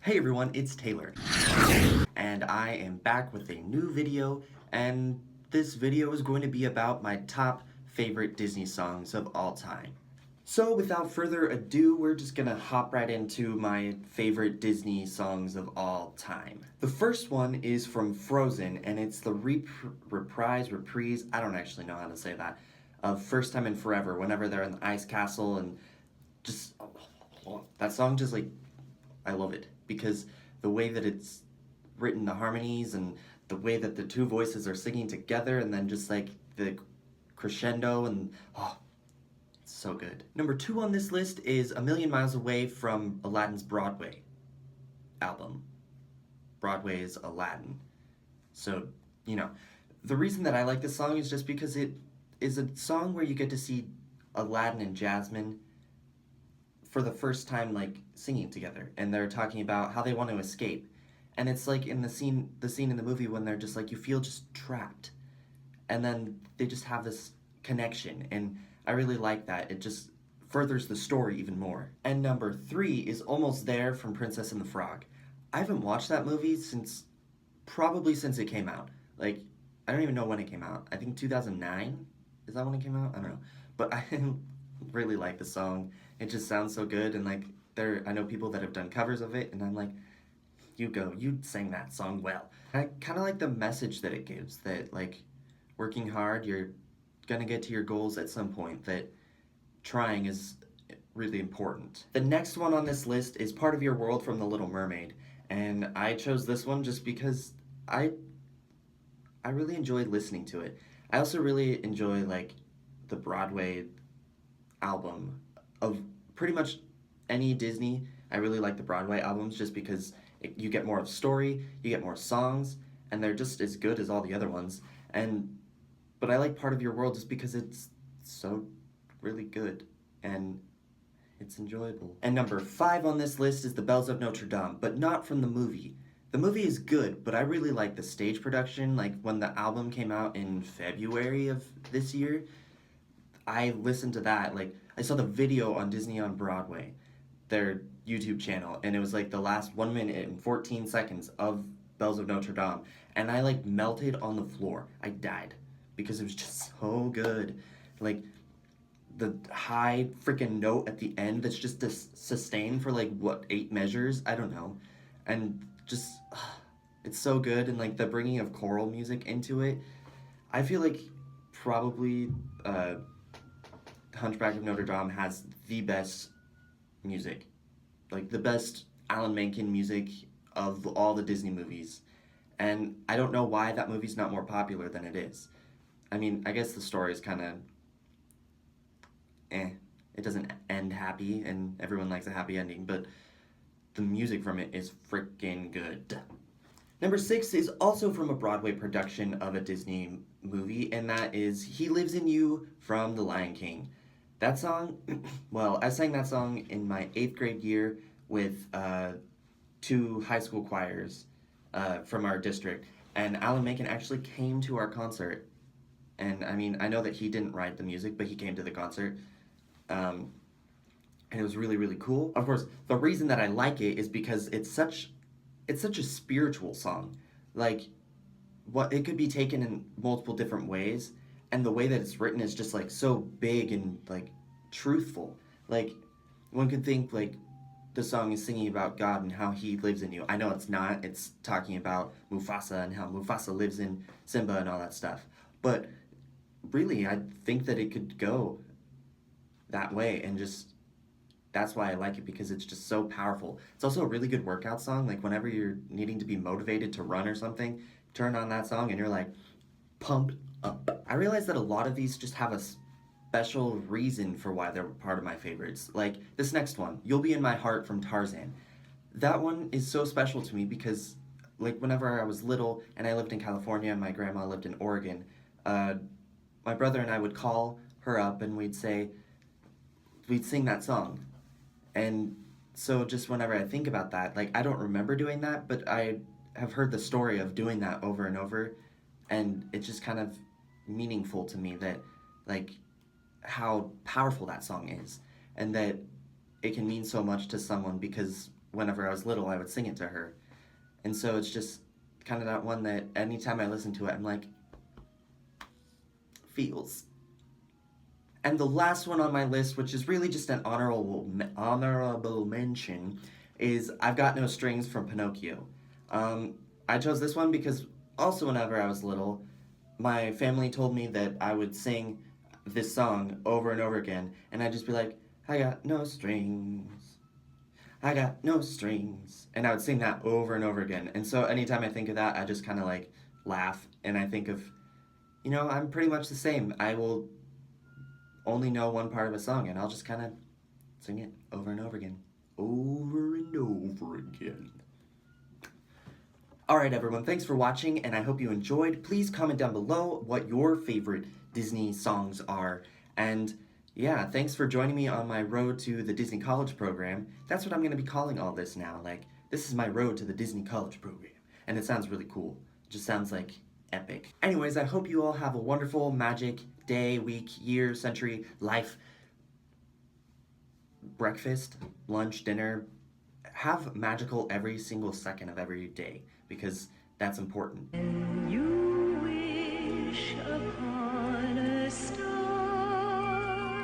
Hey everyone, it's Taylor, and I am back with a new video, and this video is going to be about my top favorite Disney songs of all time. So without further ado, we're just gonna hop right into my favorite Disney songs of all time. The first one is from Frozen, and it's the reprise, I don't actually know how to say that, of First Time in Forever, whenever they're in the ice castle, and just, that song just like, I love it because the way that it's written, the harmonies, and the way that the two voices are singing together, and then just like the crescendo, and oh, it's so good. Number 2 on this list is A Million Miles Away from Aladdin's Broadway album. Broadway's Aladdin. So, you know, the reason that I like this song is just because it is a song where you get to see Aladdin and Jasmine for the first time like singing together, and they're talking about how they want to escape, and it's like in the scene in the movie when they're just like, you feel just trapped, and then they just have this connection, and I really like that. It just furthers the story even more. And number 3 is Almost There from Princess and the Frog. I haven't watched that movie probably since it came out. Like, I don't even know when it came out. I think 2009. Is that when it came out? I don't know, but I really like the song. It just sounds so good, and like I know people that have done covers of it, and I'm like, you sang that song well. I kind of like the message that it gives, that like working hard, you're gonna get to your goals at some point, that trying is really important. The next one on this list is Part of Your World from The Little Mermaid, and I chose this one just because I really enjoyed listening to it. I also really enjoy like the Broadway album of pretty much any Disney. I really like the Broadway albums just because you get more of story, you get more songs, and they're just as good as all the other ones. But I like Part of Your World just because it's so really good and it's enjoyable. And number 5 on this list is The Bells of Notre Dame, but not from the movie. The movie is good, but I really like the stage production. Like when the album came out in February of this year, I listened to that. Like, I saw the video on Disney on Broadway, their YouTube channel, and it was like the last 1 minute and 14 seconds of Bells of Notre Dame, and I like melted on the floor. I died because it was just so good. Like, the high freaking note at the end that's just sustained for like, what, 8 measures? I don't know. And just, it's so good, and like the bringing of choral music into it. I feel like probably Hunchback of Notre Dame has the best music, like the best Alan Menken music of all the Disney movies, and I don't know why that movie's not more popular than it is. I mean, I guess the story is kind of it doesn't end happy, and everyone likes a happy ending, but the music from it is freaking good. Number 6 is also from a Broadway production of a Disney movie, and that is He Lives in You from The Lion King. That song, well, I sang that song in my 8th grade year with 2 high school choirs from our district, and Alan Menken actually came to our concert. And I mean, I know that he didn't write the music, but he came to the concert. And it was really, really cool. Of course, the reason that I like it is because it's such a spiritual song. Like, what it could be taken in multiple different ways, and the way that it's written is just like so big and like truthful. Like, one could think like the song is singing about God and how he lives in you. I know it's not. It's talking about Mufasa and how Mufasa lives in Simba and all that stuff. But really, I think that it could go that way, and just that's why I like it, because it's just so powerful. It's also a really good workout song. Like whenever you're needing to be motivated to run or something, turn on that song and you're like pumped up. I realize that a lot of these just have a special reason for why they're part of my favorites. Like this next one, You'll Be in My Heart from Tarzan. That one is so special to me because like whenever I was little and I lived in California and my grandma lived in Oregon, my brother and I would call her up and we'd sing that song. And so just whenever I think about that, like I don't remember doing that, but I have heard the story of doing that over and over, and it's just kind of meaningful to me that like how powerful that song is, and that it can mean so much to someone because whenever I was little, I would sing it to her. And so it's just kind of that one that anytime I listen to it, I'm like, feels. And the last one on my list, which is really just an honorable mention, is I've Got No Strings from Pinocchio. I chose this one because also whenever I was little, my family told me that I would sing this song over and over again, and I'd just be like, I got no strings, I got no strings, and I would sing that over and over again. And so anytime I think of that, I just kind of like laugh, and I think of, you know, I'm pretty much the same. I will only know one part of a song, and I'll just kind of sing it over and over again. Over and over again. Alright everyone, thanks for watching, and I hope you enjoyed. Please comment down below what your favorite Disney songs are. And yeah, thanks for joining me on my road to the Disney College program. That's what I'm going to be calling all this now. Like, this is my road to the Disney College program. And it sounds really cool. It just sounds like epic. Anyways, I hope you all have a wonderful, magic day, week, year, century, life, breakfast, lunch, dinner. Have magical every single second of every day, because that's important. And you wish upon a star.